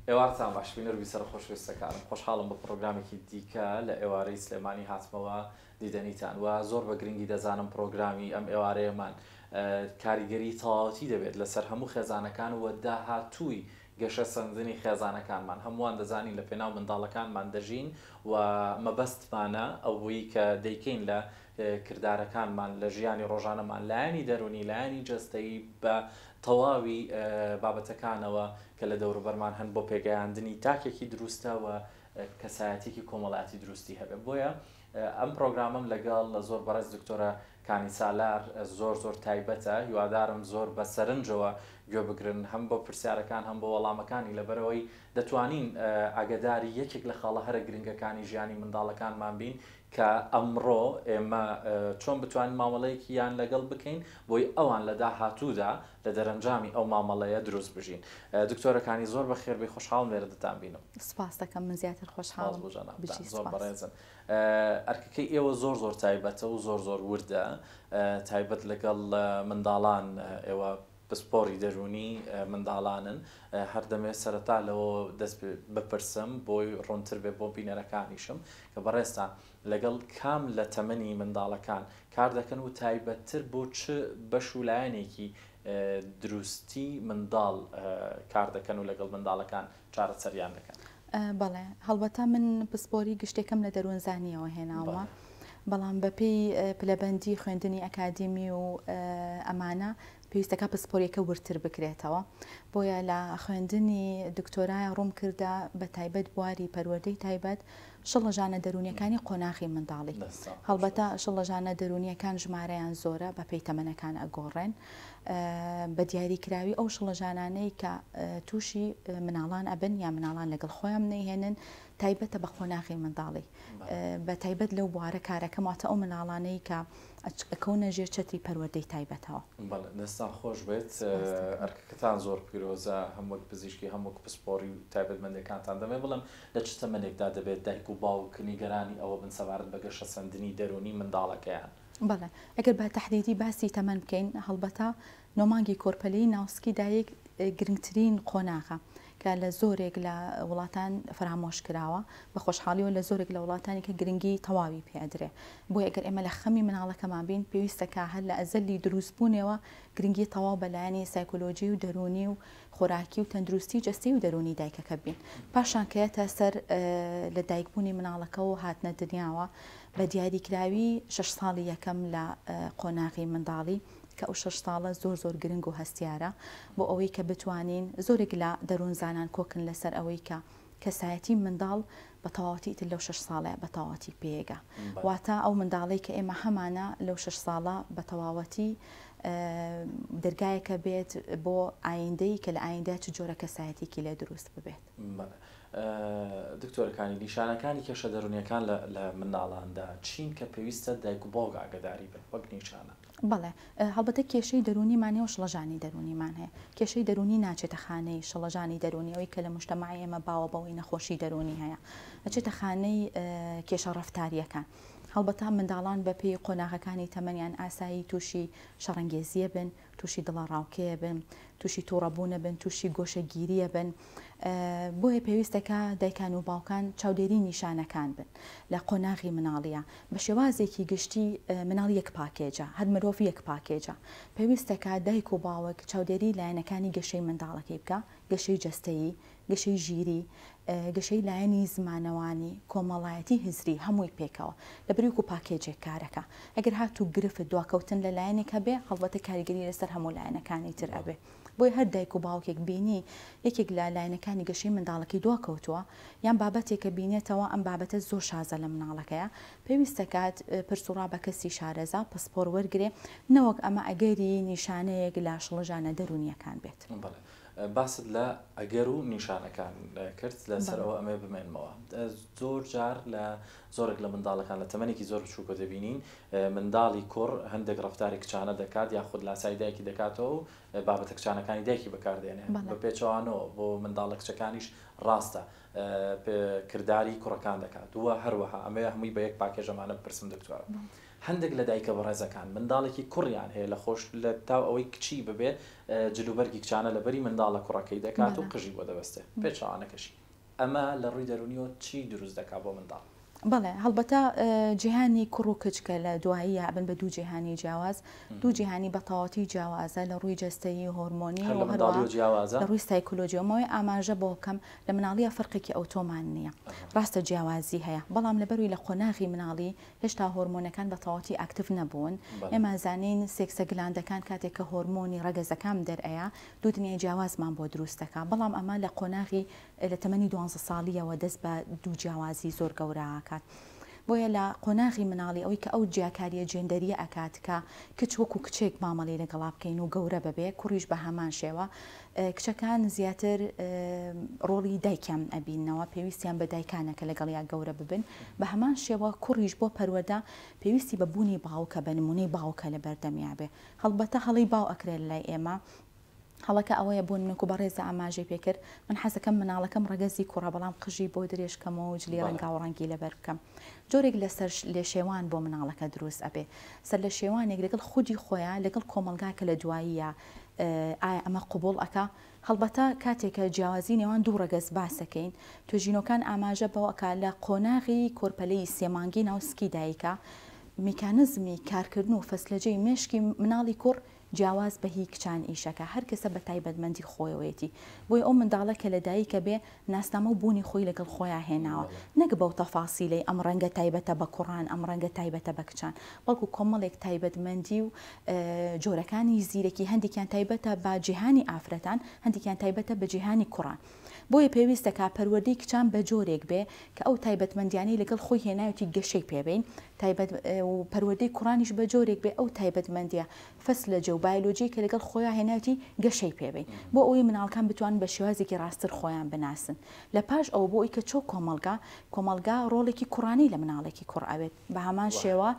ئێوارتان باش بینەروی سەر خۆشویستەکانم خۆشحاڵم بە پرۆگرامێکی دیکە لە ئێوارەی سلێمانی هاتمەوە دیدەنیتان و زۆر بە گرنگی دەزانم پرۆگرامی ئەم ئێوارەیەمان کاریگەری تەواوەتی دەبێت لەسەر هەموو خێزانەکان و داهاتووی گەشە سەردنی خێزانەکانمان هەمووان دەزانین لە پێناو منداڵەکانمان دەژین و مەبەستمانە ئەوەی کە دەیکەین لە کردارەکانمان لە ژیانی ڕۆژانەمان لایەنی دەرونی لایەنی جەستەیی بە تەواوی بابەتەکانەوە کە لە دەوروبەرمان هەن بۆ پێگەیاندنی تاکێکی دروستە و کەسایەتێکی کۆمەڵایەتی دروستی هەبێت بۆیە ئەم پرۆگرامم لەگەڵ زۆر بەڕێز دکتۆرە کانی سالار زۆر تایبەتە هیوادارم زۆر بە سەرنجەوە گوێ بگرن هەم بۆ پرسیارەکان هەم بۆ وەڵامەکانی لەبەرەوەی دەتوانین ئاگداری یەکێک لە خاڵە هەرە گرنگەکانی ژیانی منداڵەکانمان بین کە ئەمڕۆ ئێمە چۆن بتوانین مامەڵەیەکی یان لەگەڵ بکەین بۆی ئەوان لە داهاتوودا لە دەرەنجامی ئەو مامەڵەیە دروست بژین. دکتۆرەکانی زۆر بە خێربەی خۆشحاڵم لێرە دەتان بینم. سپاس دەکەم من زیاتر خۆشحاڵم زۆر بەڕێزن. ئەرکەکەی ئێوە زۆر تایبەتە و زۆر وردە تایبەت لەگەڵ منداڵان ئێوە پسپۆری دەرونی منداڵانن هەر دەمێت سەرەتا لەوە دەست بپرسم بۆی ڕوونتر بێ بۆ بینەرەکانیشم کە بەڕێستان لەگەڵ کام لە تەمەنی منداڵەکان کار دەکەن و تایبەتتر بۆ چ بەش و لایەنێکی دروستی منداڵ کار دەکەن و لەگەڵ منداڵەکان چارەسەریان دەکەن. بەڵێ هەڵبەتە من پسپۆری گشتێکم لە دەروونزانیەوە هێناوە بەڵام بەپێی پلەبەندی خوێندنی ئەکادمی و ئەمانە پێویستەکە پسپۆریەکە ورتر بکرێتەوە بۆیە لە خوێندنی دکتۆرای ڕوون کردە بە تایبەت بواری پەروەردەی تایبەت شڵەژانە دەرونیەکانی قۆناغی منداڵی هەڵبەتە شڵەژانە دەرونیەکان ژمارەیان زۆرە بە پێی تەمەنەکان ئەگۆڕێن بە دیاریکراوی ئەو شڵەژانانەی کە تووشی مناڵان ئەبن یا مناڵان لەگەڵ خۆیان نەیهێنن تایبەتە بە قۆناغی منداڵی بە تایبەت لەو بوارە کارەکەم واتە ئەو مناڵانەی کە ئەکەونە ژێر چەتری پەروەردەی تایبەتەوە. دەستان خۆش بێت ئەرکەکەتان زۆر پیرۆزە هەموو پزیشکی هەموو پسپۆری و تایبەتمەندەکانتان دەمێ بڵم لە چ تەمەنێکدا دەبێت دایک و باوک نیگەرانی ئەوە بن سەبارەت بە گەشە سەردنی دەرونی منداڵەکەیان. بەڵێ ئەگەر بە تەحدیدی باسی تەمەن بکەین هەڵبەتە نۆمانگی کۆرپەلەی ناوسکی دایک گرنگترین قۆناغە کە لە زۆرێک لە وڵاتان فرامۆش کراوە بە خۆشحاڵیەوە لە زۆرێک لە وڵاتانی کە گرنگی تەواوی پێدرێ بۆ ئەگەر ئێمە لە خەمی مناڵەکەمان بین پێویستەکە هەر لە ئەزەلی دروستبوونەوە گرنگی تەواو بەلایەنی سایکۆلۆژی و دەرونی و خۆراکی و تەندروستی جەستی و دەرونی دایکەکە بین پاشان کەیەتە سەر لە دایکبوونی مناڵەکە و هاتنە دنیاوە بە دیاریکراوی 6 ساڵی یەکەم لە قۆناغی منداڵی کە ئەو 6 ساڵە زۆر گرنگ و هەستیارە بۆ ئەوەی کە بتوانین زۆرێک لە دەروونزانان کۆکن لەسەر ئەوەی کە کەسایەتی منداڵ بە تەواوەتی تر لەو 6 ساڵە بە تەواوەتی پێگە واتە ئەو منداڵی کە ئێمە هەمانە لەو 6 ساڵە بە تەواوەتی دەرگایەکە بێت بۆ ئایندەی کە لە ئایندە چ جۆرە کەسایەتێکی لێ دروست ببێت. دکتۆرەکانی نیشانەکانی کێشە دەرونیەکان لە منداڵاندا چین کە پێویستە دایک و باوک ئاگاداری بن وەک نیشانە؟ بەڵێ هەڵبەتە کێشەی دەرونیمانێ و شڵەژانی دەرونیمان هەیە کێشەی دەرونی ناچێتە خانەی شڵەژانی دەرونیەوەی کە لە مجتەمەعی ئێمە باوە بەوەی نەخۆشی دەرونی هەیە ئەچێتە خانەی کێشە ڕەفتاریەکان هەڵبەتە منداڵان بە پێی قۆناغەکانی تەمەنیان ئاسایی تووشی شەڕەنگێزیە بن تووشی دڵە ڕاوکەیە بن تووشی تووڕەبوونە بن تووشی گۆشەگیریە بن بۆیە پێویستەکە دایکان و باوکان چاودێری نیشانەکان بن لە قۆناغی مناڵیە بە شێوازێکی گشتی مناڵ یەک پاکێجە هەر مرۆڤ یەک پاکێجە پێویستەکە دایک و باوک چاودێری لایەنەکانی گەشەی منداڵەکەی بکە گەشەی جەستەیی گەشەی ژیری گەشەی لایەنی زمانەوانی کۆمەڵایەتی هزری هەمووی پێکەوە لە بریوک و پاکێجێک کارەکە ئەگەر هاتوو گرفت دواکەوتن لە لایەنێکە بێ هەڵبەتە کاریگەری لەسەر هەموو لایەنەکانی تر ئەبێ بۆی هەر دایک و باوکێک بینی یەکێک لە لایەنەکانی گەشەی منداڵەکەی دواکەوتووە یان بابەتێکە بینێتەوە ئەم بابەتە زۆر شازە لە مناڵەکەیە پێویستەکات پرسوڕا بە کەسی شارەزا پسپۆر وەرگێ نەوەک ئەمە ئەگەری نیشانەیەک لە شڵەژانە دەرونیەکان بێت. باست لە ئەگەر و نیشانەکان کرد لەسەرەوە ئەمێ بمێنمەوە زۆر جار لە زۆرێک لە منداڵەکان لە تەمەنێکی زۆر چووکە دەبینین منداڵی کوڕ هەندێک ڕەفتاری کچانە دەکات یاخود لاسای دایکی دەکاتەوە و بابەتە کچانەکانی دایکی بەکاردێنێ بە پێچەوانەوە بۆ منداڵە کچەکانیش ڕاستە کردداری کوڕەکان دەکات وە هەروەها ئەمێ هەمووی بە یەک پاکێژەمانە بپرسم دکتۆرە هەندێک لە دایکە بەڕێزەکان منداڵێکی کوڕیان هەیە لە خۆش لە تا ئەوەی کچی ببێ جلوبەرگی کچانە لەبەری منداڵە کوڕەکەی دەکات و قژی بۆ دەبەستێ پێچوانەکەشی ئەمە لە ڕووی دەرونیەوە چی دروست دەکات بۆ منداڵ؟ بەڵێ هەڵبەتە جیهانی کوڕ و کچکە لە دواییە بن بە دوو جیهانی جیاواز دوو جیهانی بە تەواوەتی جیاوازە لە ڕووی جەستەیی هۆرمۆنی لە ڕووی سایکۆلۆژیەوەی ئاماژە بۆ بکەم لە مناڵیە فەرقێکی ئەوتۆمان نییە ڕاستە جیاوازی هەیە بەڵام لەبەروی لە قۆناغی مناڵی هێشتا هۆرمۆنەکان بە تەواوەتی ئاکتیڤ نەبوون ئێمە زانین سێکسە گلاندەکان کاتێک کە هۆرمۆنی ڕەگەزەکان دەرئەیە دوو دنیای جیاوازمان بۆ دروست دەکات بەڵام ئەمە لە قۆناغی لە تەمەنی 12 ساڵیەوە دەست بە دوو جیاوازی زۆر گەورە بۆیە لە قۆناغی مناڵی ئەوەی کە ئەو جیاکاریە جێندەریە ئەکات کە کچ وەکو کچێک مامەڵی لەگەڵا بکەین و گەورە ببێ کوڕیش بە هەمان شێوە کچەکان زیاتر ڕۆڵی دایکیان ئەبینەوە پێویستیان بە دایکانەکە لەگەڵیا گەورە ببن بە هەمان شێوە کوڕیش بۆ پەروەەردە پێویستی بە بوونی باوکە بە نمونەی باوکە لە بەردەمیا بێ هەڵبەتە هەڵی باو ئەکرێت لای ئێمە هەڵەکە ئەوەیە بۆ منکو بە ڕێزە ئاماژەی پێکرد من حەزەکەم مناڵەکەم ڕەگەزی کوڕە بەڵام قژی بۆ درێژکەمەوە و جلی ڕەنگا و ڕەنگی لەبەر بکەم جۆرێک لەسەر لێ شێوان بۆ مناڵەکە دروست ئەبێ سەر لە شێوانێک لەگەڵ خودی خۆیان لەگەڵ کۆمەلگاکە لە دواییە ئایا ئەمە قوبوڵ ئەکا هەڵبەتە کاتێکە جیاوازی نێوان دوو ڕەگەز باسەکەین توێژینەکان ئاماژە بەوەکە لە قۆناغی کۆرپەلەی سێمانگی ناوسکی دایکە میکانزمی کارکردن و فەسلەجەی مێشکی مناڵی کوڕ جیاواز بە هی کچان ئیشەکە هەر کەسە بە تایبەتمەندی خۆیەوەیەتی بۆی ئەو منداڵە کە لە دایکە بێ ناسنامە و بوونی خۆی لەگەڵ خۆیان هێناوە نەک بەو تەفاسیلەی ئەم ڕەنگە تایبەتە بە کوڕان ئەم ڕەنگە تایبەتە بە کچان بەڵکو کۆمەڵێک تایبەتمەندی و جۆرەکانی زیرەکی هەندێکیان تایبەتە بە جیهانی ئافرەتان هەندێکیان تایبەتە بە جیهانی کوڕان بۆیە پێویستە کا پەروەردەی کچان بە جۆرێک بێ کە ئەو تایبەتمەندیانی لەگەڵ خۆی هێناوەتی گەشەی پێبین و پەروەردەی کوڕانیش بە جۆرێک بێ ئەو تایبەتمەندیە فەسلەجە و بایۆلۆجی کە لەگەڵ خۆیان هێناوەتی گەشەی پێبین بۆ ئەوەی مناڵەکان بتوانن بە شێوازێکی ڕاستتر خۆیان بناسن لە پاش ئەو بۆ ئەوی کە چۆ کۆمەلگا ڕۆڵێکی کوڕانی لە مناڵێکی کوڕ ئەوێت بە هەمان شێوە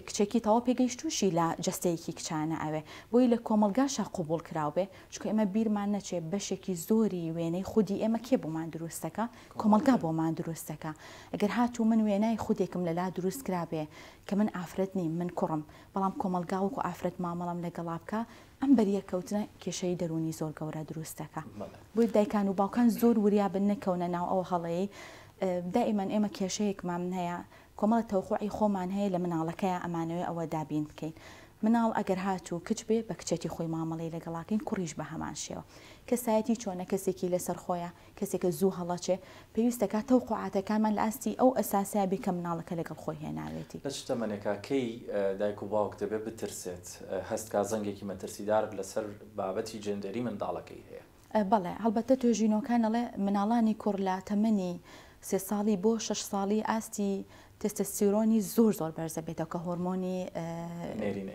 کچێکی تەواو پێگەیشتوشی لە جەستەیەکی کچانە ئەوێ بۆی لە کۆمەلگاشە قوبوڵ کراو بێ چکە ئێمە بیرمان نەچێت بەشێکی زۆری وێنەی خودی ئێمە کێ بۆمان دروستەکە کۆمەلگا بۆمان دروستەکە ئەگەر هاتوو من وێنای خودێکم لەلا دروست کرابێ کە من ئافرەت نیم من کوڕم بەڵام کۆمەلگا وەکو ئافرەت مامەڵم لەگەڵا بکە ئەم بەریەکەوتنە کێشەی دەرونی زۆر گەورە دروستەکە بۆی دایکان و باوکان زۆر وریابن نەکەونە ناو ئەو هەڵەیە دائیمەن ئێمە کێشەیەکمان هەیە کۆمەڵە تەوقوعی خۆمان هەیە لە مناڵەکەیە ئەمانەوەی ئەوە دابین بکەین مناڵ ئەگەر هاتوو کچ بێ بە کچێتی خۆی مامەڵی لەگەڵاکەین کوڕیش بە هەمان شێوە کەسایەتی چۆنە کەسێکی لەسەر خۆیە کەسێکە زوو هەڵەچێ پێویستەکە تەوقوعاتەکانمان لە ئاستی ئەو ئەساسیا بێ کە مناڵەکە لەگەڵ خۆی هێناوێتی لە شتەمەنێکە کەی دایک و باوک دەبێت بترسێت هەستکا زەنگێکی مەترسیدار لەسەر بابەتی جێندەری منداڵەکەی هەیە بەڵێ هەڵبەتە توێژینەکان ئەڵێ مناڵانی کوڕ لە تەمەنی 3 ساڵی بۆ 6 ساڵی ئاستی تستۆستیرۆنی زۆر بەرزە بێتەوە کە هۆرمۆنی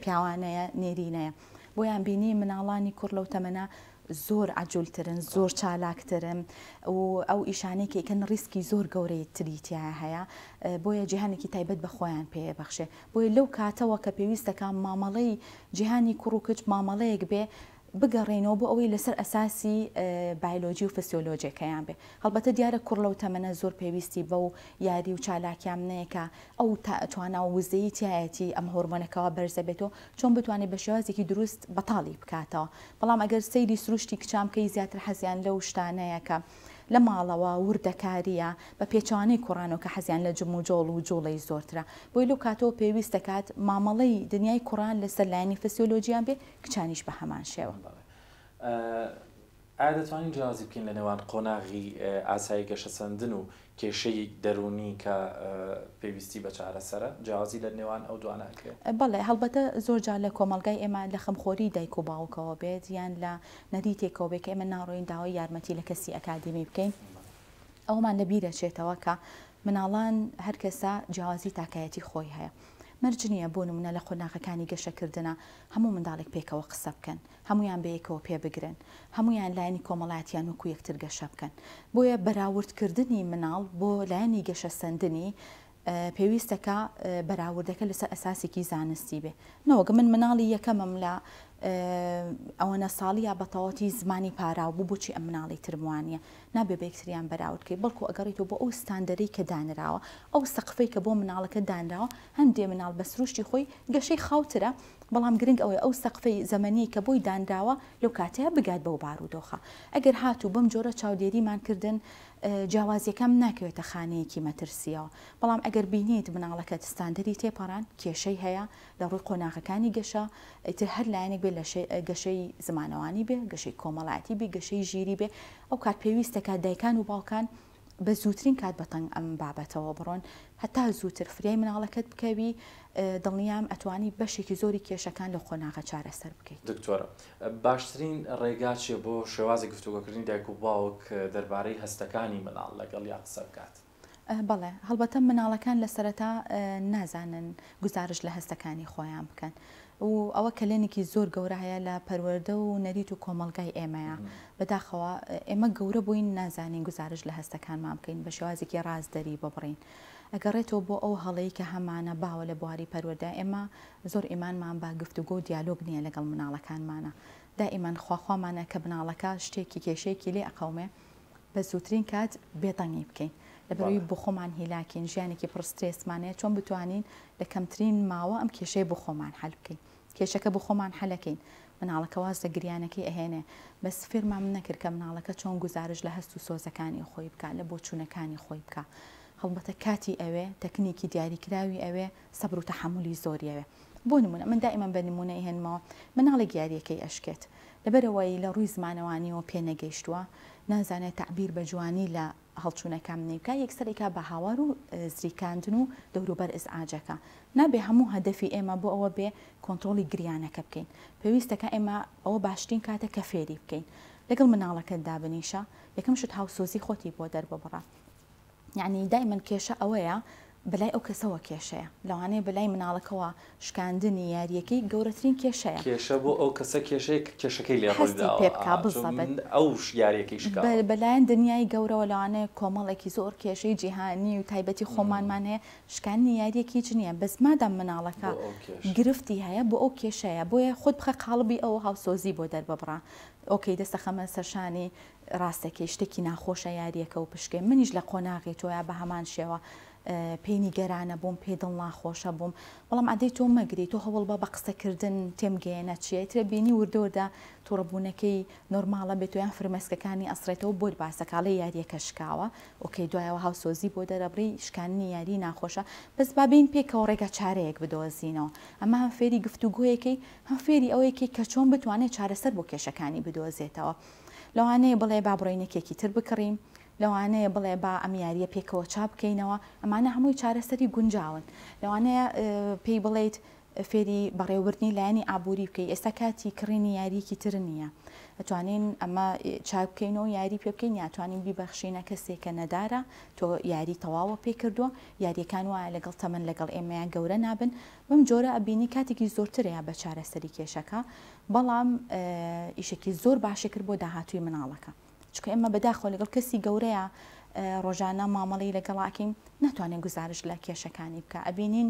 پیاوانەیە نێرینەیە بۆیان بینی مناڵانی کوڕ لەو تەمەنە زۆر عجولترن زۆر چالاکترن و ئەو ئیشانێکیکەن ڕیسکی زۆر گەورەی تریتیە هەیە بۆیە جیهانێکی تایبەت بە خۆیان پێبەخشێ بۆیە لەو کاتەوە کە پێویستەکە مامەڵەی جیهانی کوڕ و کچ مامەڵەیەک بێ بگەڕێنەوە بۆ ئەوەی لەسەر ئەساسی بایۆلۆجی و فسیۆلۆجیەکەیان بێ هەڵبەتە دیارە کوڕ لەو تەمەنە زۆر پێویستی بە و یاری و چالاکیان نەیەکە ئەو توانە و وزەی تایەتی ئەم هۆرمۆنەکەەوە بەرزە بێتەوە چۆن بتوانێت بە شێوازێکی دروست بەتاڵی بکاتەوە بەڵام ئەگەر سەیری سروشتی کچامکەی زیاتر حەزیان لەو شتانەیەکە لە ماڵەوە وردەکاریە بە پێچوانەی کوڕانەوە کە حەزیان لە جم و جۆڵ و جوڵی زۆرترە بۆی لەو کاتەوە پێویست دەکات مامەڵەی دنیای کوڕان لەسەر لایەنی فسیۆلۆجییان بێ کچانیش بە هەمان شێوە ئایا دەتوانین جیاوازی بکەین لە نێوان قۆناغی ئاسایی گەشە سەندن و کێشەی دەرونی کە پێویستی بە چارەسەرە جیاوازی لە نێوان ئەو دوانەکرێت بەڵێ هەڵبەتە زۆرجار لە کۆمەلگای ئێمە لە خەمخۆری دایک و باوکەوە بێت یان لە نەریتێکەوە بێت کە ئێمە ناڕۆین داوای یارمەتی لە کەسی ئەکادمی بکەین ئەومان لەبیرە چێتەوە کە مناڵان هەر کەسە جیاوازی تاکایەتی خۆی هەیە مەرجنیە بۆ نمونە لە قۆناغەکانی گەشەکردنە هەموو منداڵێک پێکەوە قسە بکەن هەمویان بەیەکەوە پێ بگرن هەمویان لایەنی کۆمەڵاتیان وەکو یەکتر گەشە بکەن بۆیە بەراوردکردنی مناڵ بۆ لایەنی گەشە سەندنی پێویستەکە بەراوردەکە لەسەر ئەساسێکی زانستی بێ نەوەگە من مناڵی یەکەمم لە ئەوەنە ساڵی یا بەتەواتی زمانی پاراو بوو بۆچی ئەم مناڵی ترموانە نابێ بە یەکتریان بەراوردکەی بەڵکو ئەگەڕیتەوە بۆ ئەو ستاندەرەی کە دانراوە ئەو سەقفەی کە بۆ مناڵەکە دانراوە هەندێ مناڵ بە سروشتی خۆی گەشەی خاوترە بەڵام گرنگ ئەوەیە ئەو سەقفەی زەمەنی کە بۆی دانراوە لەو کاتەیە بگات بەو بارودۆخە ئەگەر هاتوو بەم جۆرە چاودێریمانکردن جیاوازیەکەم ناکەوێتە خانەیەکی مەترسیەوە بەڵام ئەگەر بینیت مناڵەکەت ستاندەری تێپەڕان کێشەی هەیە لە ڕووی قۆناغەکانی گەشە ئیتر هەر لایەنێک بێ لە گەشەی زمانەوانی بێ گەشەی کۆمەڵاتی بێ گەشەی ژیری بێ ئەو کات پێویستەکە دایکان و باوکان بە زووترین کات بەتەنگ ئەم بابەتەوە بڕۆن هەتا زووتر فریای مناڵەکەت بکەوی دڵنیام ئەتوانی بەشێکی زۆری کێشەکان لە قۆناغە چارەسەر بکەیت. دکتۆرە باشترین ڕێگا چیە بۆ شێوازی گفتوگۆکردنی دایک و باوک دەربارەی هەستەکانی مناڵ لەگەڵ یا قسە بکات؟ بەڵێ هەڵبەتە مناڵەکان لە سەرەتا نازانن گزارش لە هەستەکانی خۆیان بکەن و ئەوە کەلێنێکی زۆر گەورە هەیە لە پەروەردە و نەریت و کۆمەلگای ئێمەیە بەداخەوە ئێمە گەورە بووین نازانین گزارش لە هەستەکانمان بکەین بە شێوازێکی ڕازدەری ببڕین ئەگەڕێتەوە بۆ ئەو هەڵەی کە هەمانە باوە لە بواری پەروەردە ئێمە زۆر ئیمانمان با گفتوگۆ و دیالۆگ نییە لەگەڵ مناڵەکانمانە دائیمان خواخوامانە کە بناڵەکە شتێکی کێشەیەکی لێ ئەقەومێ بە زووترین کات بێدەنگی بکەین لەبەرەوەی بۆ خۆمان هیلاکین ژیانێکی پڕسترێسمانەیە چۆن بتوانین لە کەمترین ماوە ئەم کێشەیە بۆ خۆمان حەل بکەین کێشەکە بۆ خۆمان حەلەکەین مناڵەکە واز لە گریانەکەی ئەهێنێ بەس فێرمان نەکرد کە مناڵەکە چۆن گزارش لە هەست و سۆزەکانی خۆی بکە لە بۆچوونەکانی خۆی بکە هەڵبەتە کاتی ئەوێ تەکنیکی دیاریکراوی ئەوێ سەبر و تەحملی زۆری ئەوێ بۆ نمونە من دائیمەن بە نمونە هێنمەوە مناڵی یاریەکەی ئەشکێت لەبەرەوەی لە ڕووی زمانەوانیەوە پێ نەگەیشتووە نازانێت تعبیر بە جوانی لە هەڵچوونەکەم نیکە یەکسەرێکا بە هاوار و زریکاندن و دەوروبەر ئزعاجەکە نابێ هەموو هەدەفی ئێمە بۆ ئەوە بێ کۆنتترۆلی گریانەکە بکەین پێویستەکە ئێمە ئەوە باشترین کاتە کە فێری بکەین لەگەڵ مناڵەکەت دابنیشە یەکەم شت هاوسۆزی خۆتی بۆ دەرببڕە یعنی دائما کێشە ئەوەیە بەلای ئەو کەسەوە کێشەیە لەوانەیە بەلای مناڵەکەەوە شکاندنی یاریەکەی گەورەترین کێشەیە کێشە بۆ ئەو کەسە کێشەکەی لێ ئەو یاریەکەی بەلایەن دنیای گەورەوە لەوانەیە کۆمەڵێکی زۆر کێشەی جیهانی و تایبەتی خۆمانمان هەیە شکانی یاریەکی چنیە بەس مادام مناڵەکە گرفتی هەیە بۆ ئەو کێشەیە بۆیە خۆت بخە قاڵبی ئەو هاوسۆزی بۆ دەرببڕا ئۆکەی دەستە خەمە سەرشانی ڕاستەکەی شتێکی ناخۆشە یاریەکە و پشکێ منیش لە قۆناغی تۆیا بە هەمان شێوە پێینی گەرانە بووم پێ دڵ ناخۆشە بووم بەڵام ئەدەی تۆ مەگری تۆ هەوڵ بە قسەکردن تێمگەێنە چیەترە بینی وردۆدا تووڕەبوونەکەی نۆرماڵە بێت تویان فرمەسکەکانی ئەسرێتەوە بۆی باسەکاڵی یاریەکە شکاوە ئۆکەی دوایەوە هاوسۆزی بۆ دەرەبڕی شکانی یاری ناخۆشە بەس بابین پێکەوە ڕێگە چارەیەک بدۆزینەوە ئەمە هەم فێری گفتوگویەکەی هەم فێری ئەوەیەکی کە چۆن بتوانێت چارەسەر بۆ کێشەکانی بدۆزێتەوە لەوانەیە بڵێ با بڕۆینەکێکی تر بکڕیم لەوانەیە بڵێ با ئەمیاریە پێکەوە چاپ بکەینەوە ئەمانە هەمووی چارەسەری گونجاون لەوانەیە پێی بڵێیت فێری بەڕێوەبردنی لایەنی ئابووری بکەی ئێستا کاتی کڕینی یاریەکی تر نییە ئەتوانین ئەمە چاپ بکەینەوە یاری پێ بکەین یاتوانین بیبەخشینە کەسێکە نەدارە تۆ یاری تەواوە پێ کردووە یاریەکان وایە لەگەڵ تەمەن لەگەڵ ئێمەیان گەورە نابن بەم جۆرە ئەبینی کاتێکی زۆرترەیە بە چارەسەری کێشەکە بەڵام ئیشێکی زۆر باشی کرد بۆ داهاتووی مناڵەکە چکە ئێمە بەداخۆ لەگەڵ کەسی گەورەیە ڕۆژانە مامەڵی لەگەڵاکەین ناتوانین گزارش لە کێشەکانی بکە ئەبینین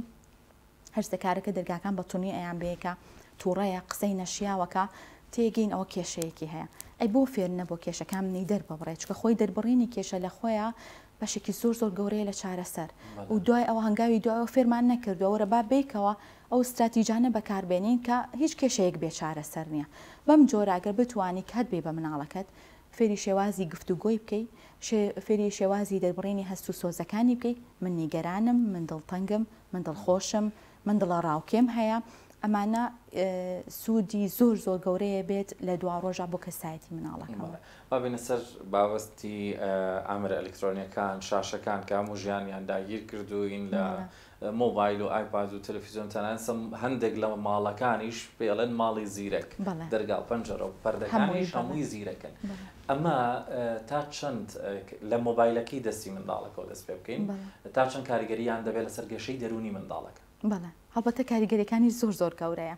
هەرزەکارەکە دەرگاکان بەتونی ئەیان بەیەکە تووڕەیە قسەی نەشیاوەکە تێگەین ئەوە کێشەیەکی هەیە ئەی بۆ فێر نەبوو کێشەکانی دەربڕێت چکە خۆی دەربڕینی کێشە لە خۆیە بەشێکی زۆر زۆر گەورەیە لە چارەسەر و دوای ئەوە هەنگاوی دوایەوە فێرمان نەکردووەرە با بێکەوە ئەو استراتیجانە بەکاربێنین کە هیچ کێشەیەک بێ چارەسەر نییە بەم جۆراگەر بتوانی کات بێ بە مناڵەکەت فێری شێوازی گفتوگۆی بکەی فێری شێوازی دەربڕینی هەست و سۆزەکانی بکەی من نیگەرانم من دڵتەنگم من دڵخۆشم من دڵە ڕاوکێم هەیە ئەمانە سوودی زۆر زۆر گەورەیە بێت لە دوا ڕۆژە بۆ کەسایەتی مناڵەکەەوە بابینە سەر بابەستی ئامرە ئەلکترۆنیەکان شاشەکان کە هەموو ژیانیان داگیر کردوین لە مۆبایل و ئایپاد و تەلەڤیزیۆن تەنانسم هەندێک لە ماڵەکانیش پێڵێن ماڵی زیرەک دەرگاڵ پەنجەرە و پەردەکانیش هەمووی زیرەکەن ئەمە تا چەند لە مۆبایلەکەی دەستی منداڵەکەەوە دەست پێ بکەین تا چەند کاریگەریان دەبێت لەسەر گەشەی دەرونی منداڵەکە بەڵێ هەڵبەتە کاریگەریەکانی زۆر زۆر گەورەیە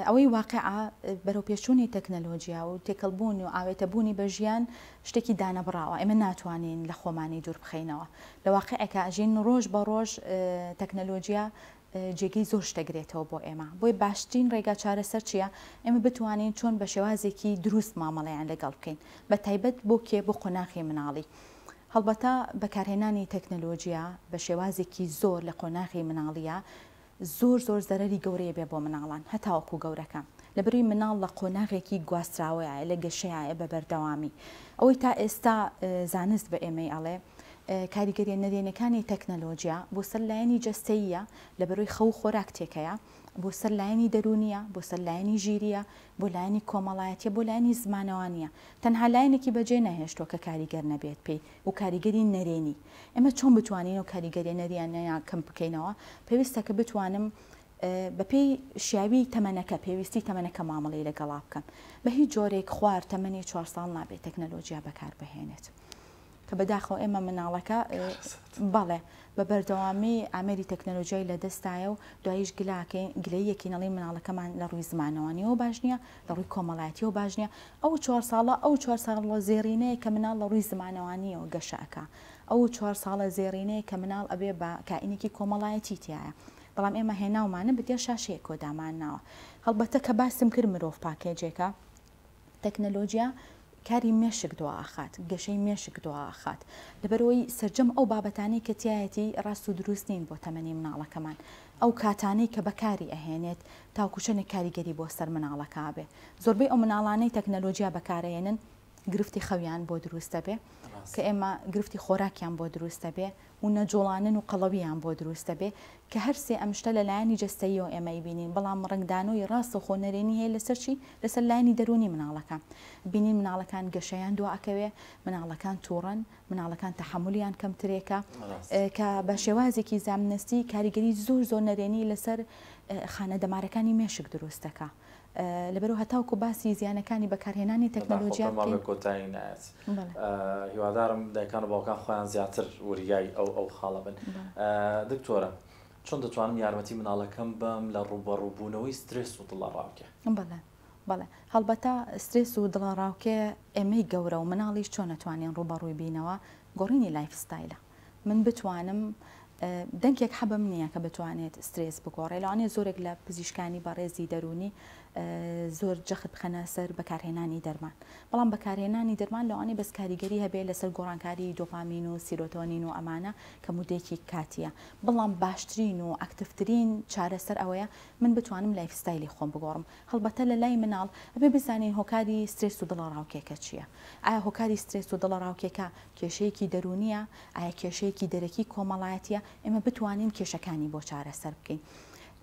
ئەوەی واقعا بەرەو پێچوونی تەکنەلۆژیا و تێکەڵبوون و ئاوێتەبوونی بە ژیان شتێکی دانەبراوە ئێمە ناتوانین لە خۆمانی دوور بخەینەوە لە واقعەکە ئەژین ڕۆژ بە ڕۆژ تەکنەلۆژیا جێگەی زۆر شتەگرێتەوە بۆ ئێمە بۆی باشترین ڕێگا چارەسەر چییە ئێمە بتوانین چۆن بە شێوازێکی دروست مامەڵەیان لەگەڵ بکەین بە تایبەت بۆ کێ بۆ قۆناغی مناڵی هەڵبەتە بەکارهێنانی تەکنەلۆژیە بە شێوازێکی زۆر لە قۆناغی مناڵیە زۆر زەرەری گەورەیە بێ بۆ مناڵان هەتاوەکو گەورەکە لەبەروی مناڵ لە قۆناغێکی گواستراوەیە لە گەشەیە بە بەردەوامی ئەوەی تا ئێستا زانست بە ئێمەی ئەڵێ کاریگەریە نەرێنەکانی تەکنەلۆژیا بۆ سەر لایەنی جەستەییە لە بەرۆی خەو خۆراک تێکەیە بۆ سەر لایەنی دەرونیە بۆ سەر لایەنی ژیریە بۆ لایەنی کۆمەڵایەتیە بۆ لایەنی زمانەوانیە تەنها لایەنێکی بەجێ نەهێشتووە کە کاریگەر نەبێت پێی و کاریگەری نەرێنی ئێمە چۆن بتوانین و کاریگەری نەریانەیە کەم بکەینەوە پێویستە کە بتوانم بەپێی شیاوی تەمەنەکە پێویستی تەمەنەکە مامەڵی لەگەڵا بکەم بە هیچ جۆرێک خوار تەمەنی 4 ساڵ نابێت تەکنەلۆژیا بەکار بهێنێت کە بەداخەوە ئێمە مناڵەکە بەڵێ بە بەردەوامی ئامێری تەکنەلۆژیای لەدەستایە و دواییش گلەیەکی نەڵی مناڵەکەمان لە ڕووی زمانەوانیەوە باش نییە لە ڕووی کۆمەڵایەتیەوە باش نییە ئەو 4 ساڵە ئەو 4 ساڵە زێڕینەیە کە مناڵ لە ڕووی زمانەوانیەوە گەشەکە ئەو 4 ساڵە زێڕینەیە کە مناڵ ئەبێ بە کائینێکی کۆمەڵایەتی تایە بەڵام ئێمە هێناومانە بەدێ شاشەیە کۆدامانناوە هەڵبەتە کە باسم کرد مرۆڤ پاکێجێکە تەکنەلۆژیا کاری مێشک دواخات گەشەی مێشک دواخات لەبەرەوەی سەرجەم ئەو بابەتانەی کە تایەتی ڕاست و دروست نین بۆ تەمەنی مناڵەکەمان ئەو کاتانەی کە بەکاری ئەهێنێت تاکوچەنێک کاریگەری بۆ سەر مناڵەکە بێ زۆربەی ئەو مناڵانەی تەکنەلۆژیا بەکارهێنن گرفتی خەویان بۆ دروستە بێ کە ئێمە گرفتی خۆراکیان بۆ دروستە بێ و نەجۆڵانن و قەڵەویان بۆ دروستە بێ کە هەرسێ ئەمشتە لە لایەنی جەستەییەوە ئێمەی بینین بەڵام ڕنگدانەوەی ڕاست و خۆنەرێنی هەیە لەسەر چی لەسەر لایەنی دەرونی مناڵەکان بینین مناڵەکان گەشەیان دواکەوێ مناڵەکان تووڕن مناڵەکان تەحملیان کەمترێکە کە بە شێوازێکی زامنەستی کاریگەری زۆر نەرێنی لەسەر خانە دەمارەکانی مێشک دروستەکە لەبەرەوە هەتاوکو باسی زیانەکانی بەکارهێنانی تەکنەلۆژیا کۆتایی نایەت هیوادارم دایکان و باوکان خۆیان زیاتر وریای ئەو خاڵە بن دکتۆرە چۆن دەتوانم یارمەتی مناڵەکەم بم لە ڕوبەڕووبوونەوەی سترێس و دڵەڕاوکێ بەڵێ هەڵبەتە سترێس و دڵەڕاوکێ ئێمەی گەورە و مناڵیش چۆن نەتوانین ڕوبەڕووی بینەوە گۆڕینی لایف ستایلە من بتوانم دەنگێک حەبم نییە کە بتوانێت سترێس بگۆڕێ لەوانێ زۆرێک لە پزیشکانی بەڕێزی دەرونی زۆر جەخت بخەنە سەر بەکارهێنانی دەرمان بەڵام بەکارهێنانی دەرمان لەوانێ بەس کاریگەری هەبێت لەسەر گۆڕانکاری دۆپامین و سیرۆتۆنین و ئەمانە کە مودێکی کاتیە بەڵام باشترین و ئەکتیڤترین چارەسەر ئەوەیە من بتوانم لایف ستایلی خۆم بگۆڕم هەڵبەتە لە لای مناڵ ئەبێ بزانین هۆکاری سترێس و دڵەڕاوکێکە چییە ئایا هۆکاری سترێس و دڵەڕاوکێکە کێشەیەکی دەرونیە ئایا کێشەیەکی دەرەکی کۆمەڵایەتیە ئێمە بتوانین کێشەکانی بۆ چارەسەر بکەین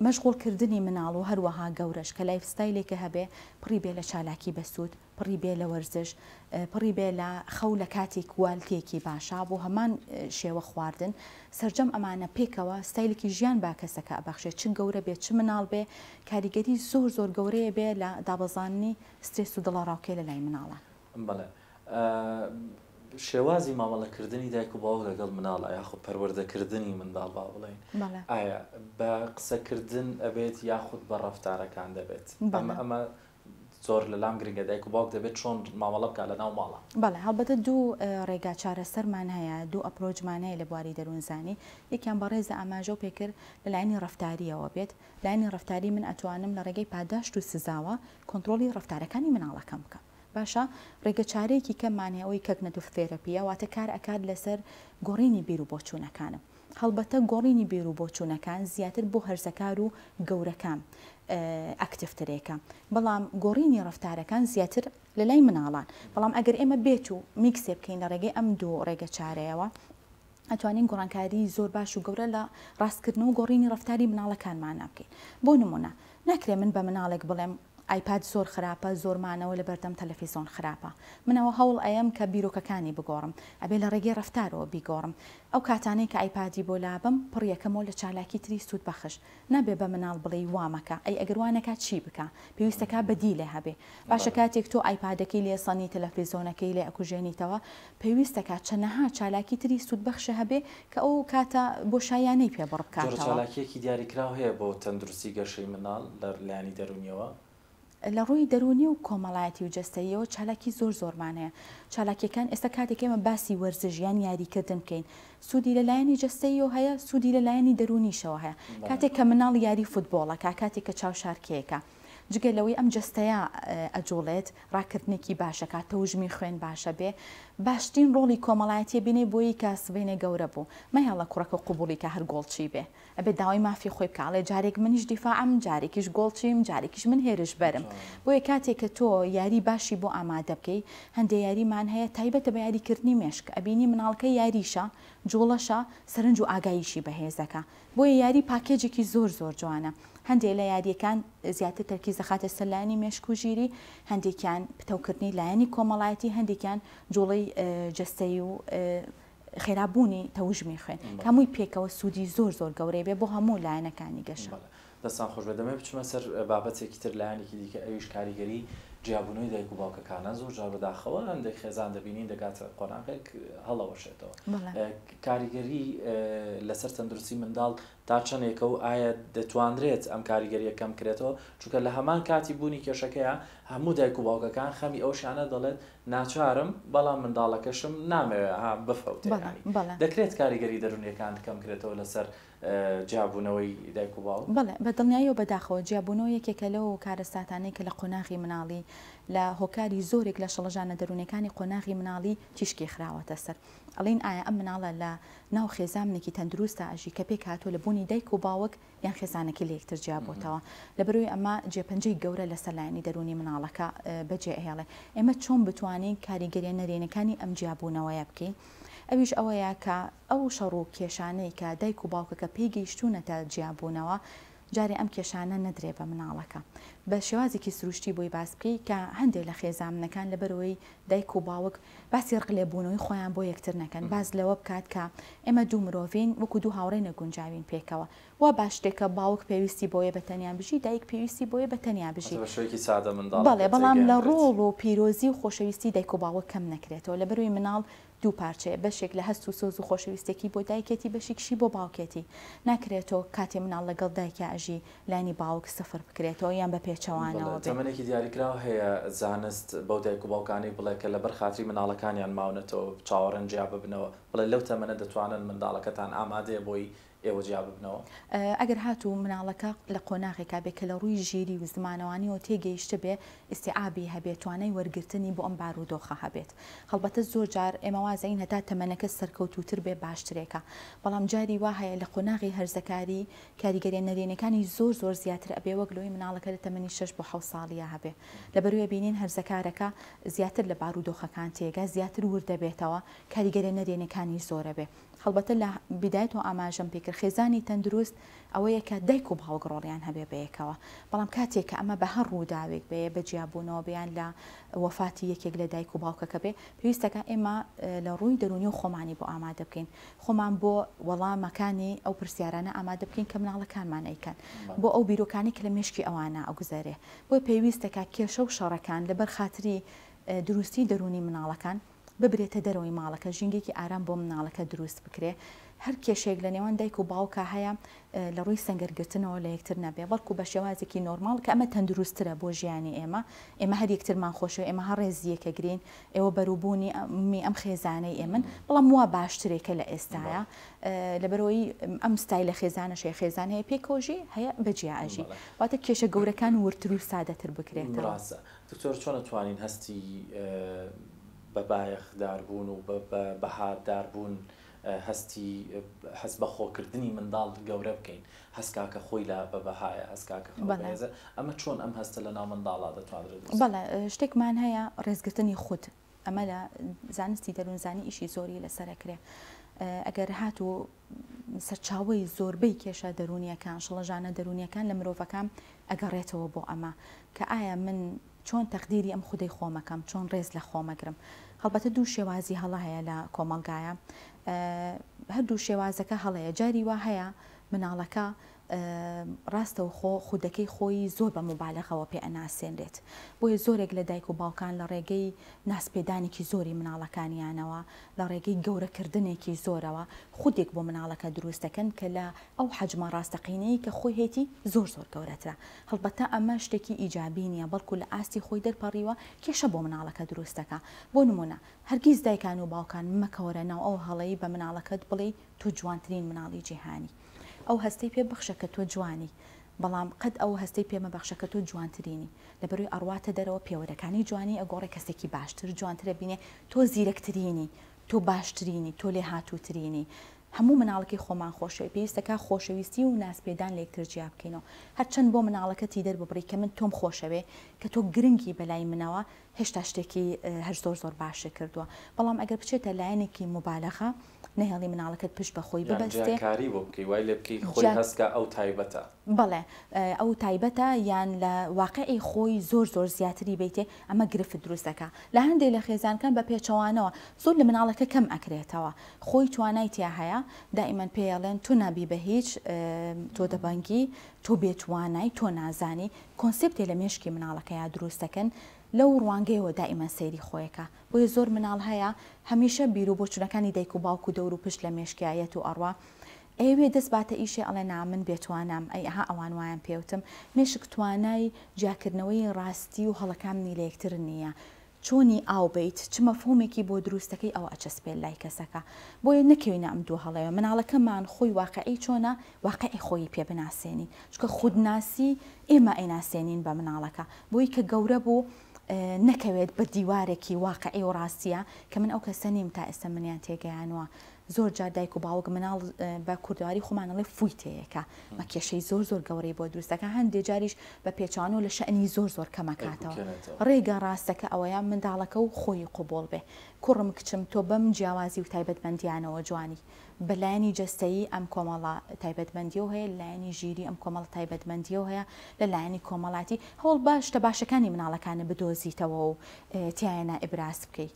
مەشغوڵکردنی مناڵ و هەروەها گەورەش کە لایف ستایلێکە هەبێ پڕی بێ لە چالاکی بەسوود پڕی بێ لە وەرزش پڕی بێ لە خەو لە کاتێک کوالتێکی باشا بۆ هەمان شێوە خواردن سەرجەم ئەمانە پێکەوە ستایلێکی ژیان با کەسەکە ئەبەخشێت چ گەورە بێت چ مناڵ بێ کاریگەری زۆر گەورەیە بێ لە دابەزاننی سترێس و دڵەڕاوکێ لە لای مناڵە بەڵێ شێوازی مامەڵەکردنی دایک و باوک لەگەڵ مناڵە یاخود پەروەردەکردنی منداڵ با بڵێن ئایا بە قسەکردن ئەبێت یاخود بە ڕەفتارەکان دەبێت ئەمە زۆر لە لام گرنگە دایک و باوک دەبێت چۆن مامەڵە بکات لە ناو ماڵە بەڵێ هەڵبەتە دوو ڕێگا چارەسەرمان هەیە دوو ئەپرۆچمانەیە لە بواری دەروونزانی یەکیان بە ڕێزە ئاماژە و پێکرد لە لایەنی ڕەفتاریەوە بێت لایەنی ڕەفتاری من ئەتوانم لە ڕێگەی پاداشت و سزاوە کۆنتڕۆلی ڕەفتارەکانی مناڵەکەم بکەم باشە ڕێگە چارەیەکی کەممانێ ئەوەی کەگنەتۆف تێرەپیە واتە کار ئەکات لەسەر گۆڕینی بیر و بۆچوونەکانم هەڵبەتە گۆڕینی بیر و بۆچوونەکان زیاتر بۆ هەرزەکار و گەورەکان ئەکتیڤترێکە بەڵام گۆڕینی ڕەفتارەکان زیاتر لە لای مناڵان بەڵام ئەگەر ئێمە بێت و میکسێ بکەین لە ڕێگەی ئەم دوو ڕێگە چارەیەوە ئەتوانین گۆڕانکاری زۆر باش و گەورە لە ڕاستکردن و گۆڕینی ڕەفتاری مناڵەکانمان بکەین بۆ نمونە ناکرێ من بە مناڵێک بڵێم ئایپاد زۆر خراپە زۆرمانەوە لە بەردەم تەلەڤیزۆن خراپە منەوە هەوڵ ئەم کە بیرۆکەکانی بگۆڕم ئەبێ لە ڕێگەی ڕەفتارەوە بیگۆڕم ئەو کاتانەی کە ئایپادی بۆ لابم پڕیەکەمەوە لە چالاکی تری سوود بەخش نابێ بە مناڵ بڵێ وامەکە ئەی ئەگەروانەکە چی بکە پێویستەکە بەدی لێ هەبێ باشە کاتێک تۆ ئایپادەکەی لێسەنی تەلەڤیزۆنەکەی لێ ئەکوژێنیتەوە پێویستەکە چەنەها چالاکی تری سوود بەخشە هەبێ کە ئەو کاتە بۆ شایانەی پێ بڕبکاتەوە چالاکیەکی دیاریکراو هەیە بۆ تەندروستی گەشەی مناڵ لە لایەنی دەرونیەوە لە ڕووی دەرونی و کۆمەڵایەتی و جەستەیەوە چالاکی زۆرمان هەیە. چالاکیەکان ئێستا کاتێک ئێمە باسی وەرزژیان یاریکردن بکەین، سوودی لەلایەنی جەستەیەوە هەیە، سوودی لەلایەنی دەرونیشەوە هەیە. کاتێک کە مناڵ یاری فوتبۆڵەکە، کاتێک کە چاوشارکەیەکە، جگە لەوەی ئەم جەستەیە ئەجوڵێت ڕاکردنێکی باشەکە، تەوژمی خوێن باشە بێ، باشترین ڕۆڵی کۆمەڵایەتی بینێ بۆی کە سبەینە گەورە بوو. مەهێڵە کوڕەکە قوبوڵی کە هەر گۆڵچی بێ، ئەبێ داوای مافی خۆی بکڵێ جارێک منیش دیفاعم، جارێکیش گۆڵچیم، جارێکیش من هێرش بەرم. بۆیە کاتێک کە تۆ یاری باشی بۆ ئامادە بکەی، هەندێک یاریمان هەیە تایبەتە بە یاریکردنی مێشک، ئەبینی مناڵکە یاریشە، جوڵەشە، سەرنج و ئاگاییشی بەهێزەکە. بۆیە یاری پاکێجێکی زۆر جوانە. هەندێک لە یاریەکان زیاتر تەرکیز دەخاتە سەر لایەنی مێشک و ژیری، هەندێکیان پتەوکردنی لایەنی کۆمەڵایەتی، هەندێکیان جوڵەی جەستەی و خێرابوونی تەوژمی خوێن. هەمووی پێکەوە سوودی زۆر گەورەی بێ بۆ هەموو لایەنەکانی گەشە. دەستان خۆش بە دەمێ بچمە سەر بابەتێکی تر لایەنێکی دیکە ئەویش کاریگەری جیابوونەوەی دایک و باوکەکانە زۆر جار بەداخەوە هەندێک خێزان دەبینین دەگاتە قۆناغێک هەڵەوەشێتەوە. کاریگەری لەسەر تەندروستی منداڵ تا چەندێکە و ئایا دەتوانرێت ئەم کاریگەریە کەم کرێتەوە؟ چونکە لە هەمان کاتی بوونی کێشەکەیە هەموو دایک و باوکەکان خەمی ئەو شانە دەڵێت ناچارم، بەڵام منداڵەکەشم نامەوێت بفەوتێنانی. دەکرێت کاریگەری دەرونیەکان کەم کرێتەوە لەسەر جیابوونەوەی دایک و باوک؟ بەڵێ بەدڵنیاییەوە بەداخەوە جیابوونەوە یەکێکە لەو کارەساتانەی کە لە قۆناغی مناڵی لە هۆکاری زۆرێک لە شەڵەژانە دەرونەکانی قۆناغی مناڵی تیشکی خراوەتە سەر. ئەڵین ئایا ئەم مناڵە لە ناو خێزانێکی تەندروستە ئەژی کە پێک هاتووە لە بوونی دایک و باوک یان خێزانێکی لە یەکتر جیابوتەوە. لەبەرەوەی ئەمە جێپەنجەی گەورە لەسەر لایەنی دەرونی مناڵەکە بەجێ هێڵێ. ئێمە چۆن بتوانین کاریگەریە نەرێنەکانی ئەم جیابوونەوەیە بکەین؟ ئەویش ئەوەیە کە ئەو شەڕ و کێشانەی کە دایک و باوکەکە پێی گەیشتوونەتە جیابوونەوە، جارێ ئەم کێشانە نەدرێ بە مناڵەکە بە شێوازێکی سروشتی بۆی باس بکەی کە هەندێک لە خێزانەکان لەبەرەوەی دایک و باوک باسی ڕقلێبوونەوەی خۆیان بۆ یەکتر نەکەن، باز لەوە بکات کە ئێمە دوو مرۆڤین وەکو دوو هاوڕێ نەگونجاوین پێکەوە. وا باشتێکە باوک پێویستی بۆیە بە تەنیا بژی، دایک پێویستی بۆیە بە تەنیا بژی. بەڵێ بەڵام لە ڕۆڵ و پیرۆزی و خۆشەویستی دایک و باوک کەم نەکرێتەوە. لەبەرەوەی مناڵ دوو پارچەیە، بەشێک لە هەست و سۆز و خۆشەویستێکی بۆ دایکێتی، بەشێکشی بۆ باوکێتی. ناکرێتەوە کاتێ مناڵ لەگەڵ دایکە ئەژی لانی باوک سفر بکرێتەوە یان بە پێچەوانەوە. تەمەنێکی دیاریکراوە هەیە زانست بەو دایک و باوکانی بڵێ کە لەبەر خاتری مناڵەکانیان ماونەتەوە چاوەڕێن جیا ببنەوە، بڵێ لەو تەمەنە دەتوانن منداڵەکەتان ئامادەیە بۆی ئێوە جیا ببنەوە؟ ئەگەر هاتوو مناڵەکە لە قۆناغێکا بێ کە لە ڕووی ژیری و زمانەوانیەوە تێگەیشتە بێ ئیستیعابی هەبێت، توانای وەرگرتنی بۆ ئەم بارودۆخە هەبێت. هەڵبەتە زۆر جار ئێمە وازەین هەتا تەمەنەکە سەرکەوتوتر بێ باشترێکە، بەڵام جاری وا هەیە لە قۆناغی هەرزەکاری کاریگەریە نەرێنەکانی زۆر زیاتر ئەبێ وەک لەوەی مناڵەکە لە تەمەنی 6 بۆ 7 ساڵیە هەبێ. لەبەرەوەی بینین هەرزەکارەکە زیاتر لە بارودۆخەکان تێگە، زیاتر وردەبێتەوە، کاریگەریە نەرێنەکانی زۆرە بێ. هەڵبەتە لە بیدایەتەوە ئاماژەم پێکرد خێزانی تەندروست ئەوەیە کە دایک و باوک ڕۆڵیان هەبێ بەیەکەوە، بەڵام کاتێک کە ئەمە بە هەر ڕووداوێک بێ بە جیابوونەوە بیان لە وەفاتی یەکێک لە دایک و باوکەکە بێ، پێویستەکە ئێمە لە ڕووی دەرونی و خۆمانی بۆ ئامادە بکەین، خۆمان بۆ وەڵامەکانی ئەو پرسیارانە ئامادە بکەین کە مناڵەکانمان ئەیکەن، بۆ ئەو بیرۆکانی کە لە مێشکی ئەوانە ئەگوزارێ. بۆ پێویستەکە کێشە و شەڕەکان لەبەر خاتری دروستی دەرونی مناڵەکان ببرێتە دەرەوەی ماڵەکە، ژینگێکی ئارام بۆ مناڵەکە دروست بکرێ. هەر کێشێک لە نێوان دایک و باوکە هەیە لە ڕووی سەنگەرگرتنەوە لە یەکتر نەبێ، بەڵکو بە شێوازێکی نۆرماڵ کە ئەمە تەندروسترە بۆ ژیانی ئێمە هەر یەکترمان خۆشەوە، ئێمە هەر ڕێزیەکە گرین، ئێوە بەرووبوونی ئەم خێزانەی ئێمن، بەڵام وا باشترێکە لە ئێستاە. لەبەرەوەی ئەم ستایلە خێزانەشێ خێزان هەیە پێکۆژی هەیە بەجیاژی، واتە کێشە گەورەکان ورتر و سادەتر بکرێتەوە. دکتۆر چۆن دەتوانین هەستی بە بایەخداربوون و بەهاداربوون هەست بە خۆکردنی منداڵ گەورە بکەین، هەستکاکە خۆی لە بەبەهایە، هەستکاکە خۆبێزە، ئەمە چۆن ئەم هەستە لە ناو منداڵا دەتوانرێت؟ بەڵێ شتێکمان هەیە ڕێزگرتنی خود، ئەمە لە زانستی دەروونزانی ئیشی زۆری لەسەرەکرێ. ئەگەر هاتوو سەرچاوەی زۆربەی کێشە دەرونیەکان شڵەژانە دەرونیەکان لە مرۆڤەکان ئەگەڕێتەوە بۆ ئەمە کە ئایا من چۆن تەقدیری ئەم خودەی خۆمەکەم، چۆن ڕێز لە خۆمەگرم. هەڵبەتە دوو شێوازی هەڵە هەیە لە کۆمەلگایە، هەردوو شێوازەکە هەڵەیە. جاری وا هەیە مناڵەکە ڕاستەوخۆ خودەکەی خۆی زۆر بە مبالەغەوە پێ ئەناسێنرێت بۆیە زۆرێک لە دایک و باوکان لە ڕێگەی ناسپێدانێکی زۆری مناڵەکانیانەوە لە ڕێگەی گەورەکردنێکی زۆرەوە خودێک بۆ مناڵەکە دروستەکەن کە لە ئەو حەجمە ڕاستەقینەی کە خۆی هێتی زۆر گەورەترە هەڵبەتە ئەمە شتێکی ئیجابی نیە بەڵکو لە ئاستی خۆی دەرپەڕیوە کێشە بۆ مناڵەکە دروستەکە بۆ نمونە هەرگیز دایکان و باوکان مەکەوەرە ناو ئەو هەڵەی بە مناڵەکەت بڵێ تۆ جوانترین مناڵی جیهانی ئەو هەستەی پێ بخشە کە تۆ جوانی بەڵام قەت ئەو هەستەی پێمە بەخشە کە تۆ جوانترینی لەبەروی ئەڕواتە دەرەوە پێوەرەکانی جوانی ئەگۆڕێ کەسێکی باشتر جوانترە بینێ تۆ زیرەکترینی تۆ باشترینی تۆ لێ هاتووترینی هەموو مناڵەکەی خۆمان خۆشەوی پێویستەکە خۆشەویستی و ناسپێدان لە یەکتر جیا بکەینەوە هەرچەند بۆ مناڵەکەتی دەرببڕی کە من تۆم خۆشەوێ کە تۆ گرنگی بەلای منەوە هێشتا شتێکی هەر زۆر باشە کردووە بەڵام ئەگەر بچێتە لایەنێکی مبالەغە نەهێڵی مناڵەکەت پشت بەخۆی ببەستێ کاری بۆ بکەی وای لێ بکەی خۆی هەستکە ئەو تایبەتە بەڵێ ئەو تایبەتە یان لە واقعی خۆی زۆر زیاتری بیتێ ئەمە گرفت دروستەکە لە هەندێک لە خێزانکان بە پێچەوانەوە زۆر لە مناڵەکە کەم ئەکرێتەوە خۆی توانای تیا هەیە دائیمەن پێڵێن تو نابی بە هیچ تۆ دەبەنگی تۆ بێتوانای تۆ نازانی کۆنسپتێ لە مێشکی مناڵەکەیە دروستەکەن لەو ڕوانگەیەوە دائیمەن سەیری خۆیەکە بۆیە زۆر مناڵ هەیە هەمیشە بیر و بۆچوونەکانی دایک و باوک و دەور و پشت لە مێشکایەت و ئەڕوا ئەوێ دەست باتە ئیشێ ئەڵێ نامن بێتوانام ئەی ئەها ئەوان وایان پێوتم مێشک توانای جاکردنەوەی ڕاستی و هەڵەکانی لە یەکتر نییە چۆنی ئاو بیت چ مەفهومێکی بۆ دروستەکەی ئەو ئەچەسپێت لای کەسەکە بۆیە نەکەوینە ئەم دوو هەڵەیە مناڵەکەمان خۆی واقعی چۆنە واقعی خۆی پێ بناسێنین چکە خودناسی ئێمە ئەیناسێنین بە مناڵەکە بۆی کە گەورە بوو نەکەوێت بە دیوارێکی واقعی و ڕاستیە کە من ئەو کەسە نیم تا ئێستا منیان تێگەیانوە زۆر جار دایک و باوک مناڵ بە کوردواری خۆمانەڵێ فویتەیەکە مە کێشەی زۆر گەورەی بۆ دروستەکە هەندێک جاریش بە پێچوانەوە لە شەعنی زۆر کەمەکاتەوە ڕێگە ڕاستەکە ئەوەیە منداڵەکە و خۆی قوبۆڵ بێ کوڕم کچم تۆ بەم جیاوازی و تایبەتمەندیانەوە جوانی بەلایانی جەستەیی ئەم کۆمەڵە تایبەتمەندیەوە هەیە لایەنی ژیری ئەم کۆمەڵ تایبەتمەندیەوە هەیە لە لایەنی کۆمەڵاتی هەوڵ باشتە باشەکانی مناڵەکانە بدۆزیتەوە و تیانە ئیبراز بکەیت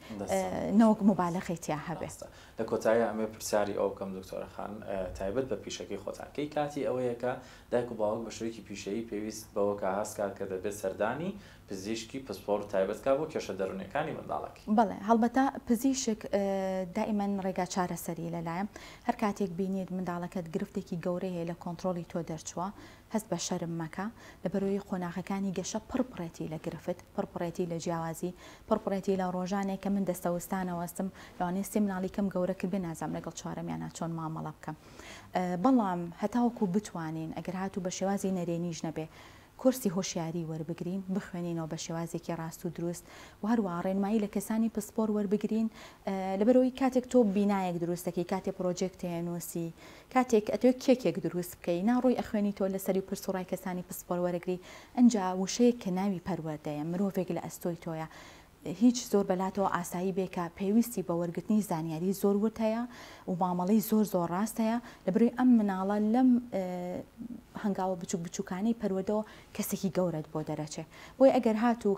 نەوەک مبالەغی تیا هەبێت لە کۆتایی ئەمێ پرسیاری ئەو بکەم دکتۆرە خان تایبەت بە پیشەکەی خۆتان کەی کاتی ئەوەیە کە دایک و باوک بە شوێکی پیشەیی پێویست بەوە کە هەستکار کە دەبێت سەردانی پزیشکی پسپۆر تایبەتکە بۆ کێشە دەرونەکانی منداڵەکە بەڵێ هەڵبەتە پزیشک دائیمەن ڕێگا چارەسەری لەلایەن هەر کاتێک بینیت منداڵەکەت گرفتێکی گەورەی هەیە لە کۆنتترۆلی تۆ دەرچووە هەست بە شەرم مەکە لە بەرۆی قۆناغەکانی گەشە پڕپڕێتی لە گرفت پڕپڕێتی لە جیاوازی پڕپڕێتی لە ڕۆژانێک کە من دەستەوەستانەوەستم لەوانێ سێ مناڵیکەم گەورە کرد بێ نازام لەگەڵ چوارەمیانە چۆن مامەڵە بکەم بەڵام هەتاوەکو بتوانین ئەگەر هاتوو بە شێوازی نەرێنیش نەبێ کورسی هۆشیاری وەربگرین بخوێنینەوە بە شێوازێکی ڕاست و دروست و هەروە ڕێنمایی لە کەسانی پسپۆر وەربگرین لەبەرەوەی کاتێک تۆ بینایەک دروستەکەی کاتێک پرۆجێکتەیە نووسی کاتێک ئەتۆ کێکێک دروست بکەی ناڕۆی ئەخوێنی تۆ لەسەری پرسوڕای کەسانی پسپۆر وەرەگری ئەنجا وشەیە کە ناوی پەروەردەیە مرۆڤێک لە ئەستۆی تۆیە هیچ زۆر بەلاتەوە ئاسایی بێکە پێویستی بە وەرگرتنی زانیاری زۆر ورد هەیە و مامەڵەی زۆر ڕاست هەیە لەبەروی ئەم مناڵە لەم هەنگاوە بچووکانەی پەروەردەوە کەسێکی گەورەت بۆ دەرەچێ بۆی ئەگەر هاتوو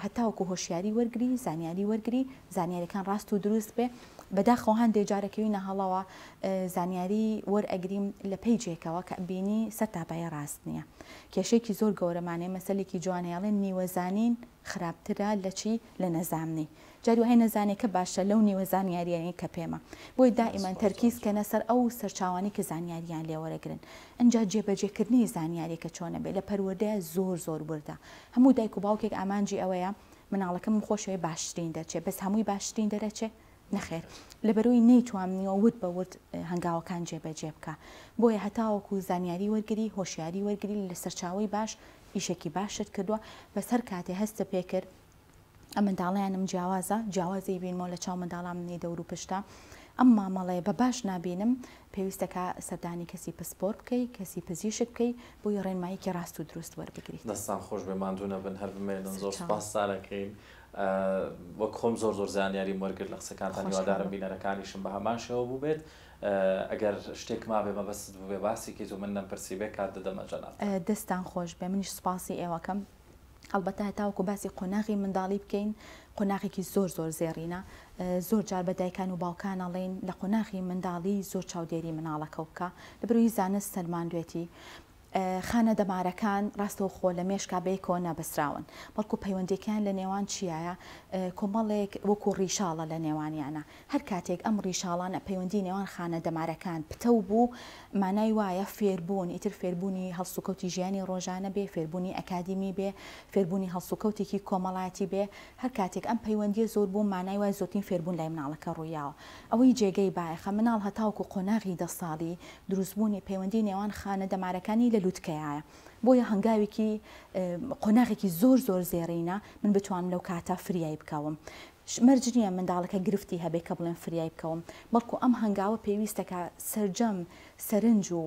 هەتاوکو هۆشیاری وەرگری زانیاری وەرگری زانیاریەکان ڕاست و دروست بێ بەداخەوە هەندێک جارەکەوی نەهەڵەوە زانیاری وەرئەگریم لە پەیجێکەوە کە بینی سەرتاپایە ڕاست نییە کێشێکی زۆر گەورەمانێ مەسەلێکی جوانەیەڵێن نیوەزانین خراپترە لە چی لە نەزاننی جاری وهەیە نەزانێکە باشە لەو نیوە زانیاریانی کە پێمە بۆی دائیمەن تەرکیز کەنە سەر ئەو سەرچاوانی کە زانیاریان لێوەرەگرن ئەنجا جێبەجێکردنی زانیاریەکە چۆنە بێت لە پەروەردەیە زۆر وردە هەموو دایک و باوکێک ئامانجی ئەوەیە مناڵەکەم خۆشەوەی باشترین دەرچێت بەس هەمووی باشترین دەرەچێت نەخێر لەبەرەوەی نەیتوانیەوە ورد بە ورد هەنگاوەکان جێبەجێ بکە بۆیە هەتاوەکو زانیاری وەرگری هۆشیاری وەرگری لە سەرچاوی باش ئیشێکی باشت کردووە بەسەر کاتێ هەستە پێکرد ئەم منداڵیانم جیاوازی بینمەوە لە چاو منداڵام منی دەور و پشتە ئەم مامەڵەیە بە باش نابینم پێویستەکە سەردانی کەسی پسپۆر بکەی کەسی پزیشک بکەی بۆی ڕێنماییکی ڕاست و دروست وەربگریت دەستان خۆش بێ ماندوونە بن هەر بمێنن زۆر سپاس ساڵەکەین وەک خۆم زۆر زانیاری وەرگرت لە قسەکانتان هیوادارم بینەرەکانیشم بە هەمان شێوە بوو بێت ئەگەر شتێک ما بێ مەبەست بێ باسی کەیت و من نەمپرسی بێ کات دەدەمە جەناب دەستان خۆش بێ منیش سپاسی ئێوەکەم هەڵبەتە هەتاوەکو باسی قۆناغی منداڵی بکەین قۆناغێکی زۆر زێڕینە زۆر جار بە دایکان و باوکان ئەڵێن لە قۆناغی منداڵی زۆر چاودێری مناڵەکە بکە لەبەرەوەی زانست سەلماندوێتی خانە دەمارەکان ڕاستەوخۆ لە مێشکا بێکۆ نەبەسراون بەڵکو پەیوەندیەکان لە نێوان چیایە کۆمەڵێک وەکو ڕیشاڵە لە نێوانیانە هەر کاتێک ئەم ڕیشاڵانە پەیوەندی نێوان خانە دەمارەکان پتە بوو مانای وایە فێربوون ئیتر فێربوونی هەڵسوکەوتی ژیانی ڕۆژانە بێ فێربوونی ئەکادیمی بێ فێربوونی هەڵسوکەوتێکی کۆمەڵایەتی بێ هەر کاتێک ئەم پەیوەندیە زۆر بوو مانای وای زۆرترین فێربوون لای مناڵەکە ڕوویاوە ئەوەی جێگەی بایەخە مناڵ هەتاوکو قۆناغی 10 ساڵی دروستبوونی پەیوەندی نێوان خانە دەمارەکانی لە لووتکەیە بۆیە هەنگاوێکی قۆناغێکی زۆر زێڕینە من بتوانم لەو کاتە فریای بکەوم مەرج نییە منداڵەکە گرفتی هەبێ کە بڵێن فریای بکەوم بەڵکو ئەم هەنگاوە پێویستەکە سەرجەم سەرنج و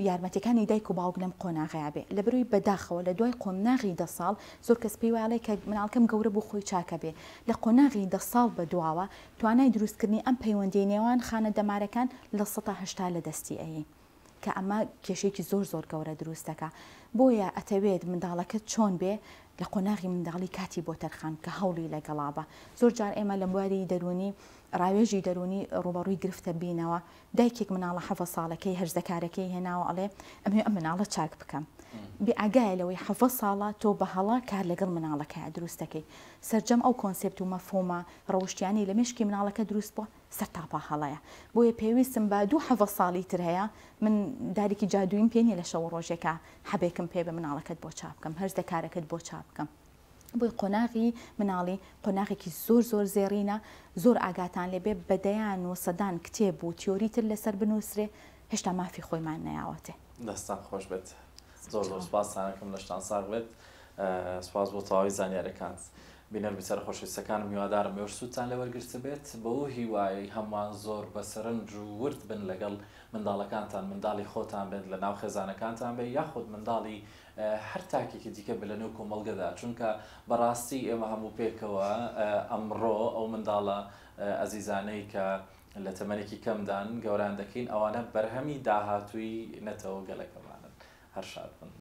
یارمەتیەکانی دایک و باوک لەم قۆناغەیە بێ لەبەرەوەی بەداخەوە لە دوای قۆناغی 10 ساڵ زۆر کەس پێی وایڵێ کە مناڵکەم گەورە بوو خۆی چاکە بێ لە قۆناغی 10 ساڵ بەدواوە توانای دروستکردنی ئەم پەیوەندی نێوان خانە دەمارەکان لە 180 لە دەستی ئەیە کە ئەمە کێشەیەکی زۆر گەورە دروستەکە بۆیە ئەتەوێت منداڵەکەت چۆن بێ لە قۆناغی منداڵی کاتی بۆ تەرخان کە هەوڵی لەگەڵابە زۆر جار ئێمە لە بواری دەرونی ڕاوێژی دەرونی ڕوبەڕووی گرفتە بینەوە دایکێک مناڵە 7 ساڵەکەی هەرزەکارەکەی هێناوە ئەڵێ ئەم مناڵە چاک بکەم بێئاگایە لەوەی 7 ساڵە تۆ بە هەڵا کار لەگەڵ مناڵەکە دروستەکەی سەرجەم ئەو کۆنسێپت و مەفهومە ڕەوشتیانی لە مشکی مناڵەکە دروست بووە سەر تاپا هەڵەیە بۆیە پێویستم بە 7 ساڵی تر هەیە من دارێکی جادوویم پێ نیە لە شەو ڕۆژێکە حەبێکم پێ بە مناڵەکەت بۆ چاپ بکەم هەرزەکارەکەت بۆ چاپ بکەم بۆی قۆناغی مناڵی قۆناغێکی زۆر زێڕینە زۆر ئاگاتان لێبێ بەدەیان و سەدان کتێب و تیۆریتر لەسەر بنووسرێ هێشتا مافی خۆیمان نەیاوەتێ دەستان خۆش بێت زۆر سپاسانەکەم لە شتان ساغ بێت سپاس بۆ تەواوی زانیاریەکانت بینەر بچەرە خۆشەویستەکانم هیوادارم ئێوە سوودتان لە وەرگرتە بێت بەو هیوایی هەمووان زۆر بەسەرنج و ورد بن لەگەڵ منداڵەکانتان منداڵی خۆتان بێت لە ناو خێزانەکانتان بێت یاخود منداڵی هەر تاکێکی دیکە بە لە نێو کۆمەڵگەدا چونکە بەڕاستی ئێمە هەموو پێکەوە ئەمڕۆ ئەو منداڵە ئەزیزانەی کە لە تەمەنێکی کەمدان گەوران دەکەین ئەوانە بەرهەمی داهاتووی نەتەوە گەلەکەمانن هەر شاد بن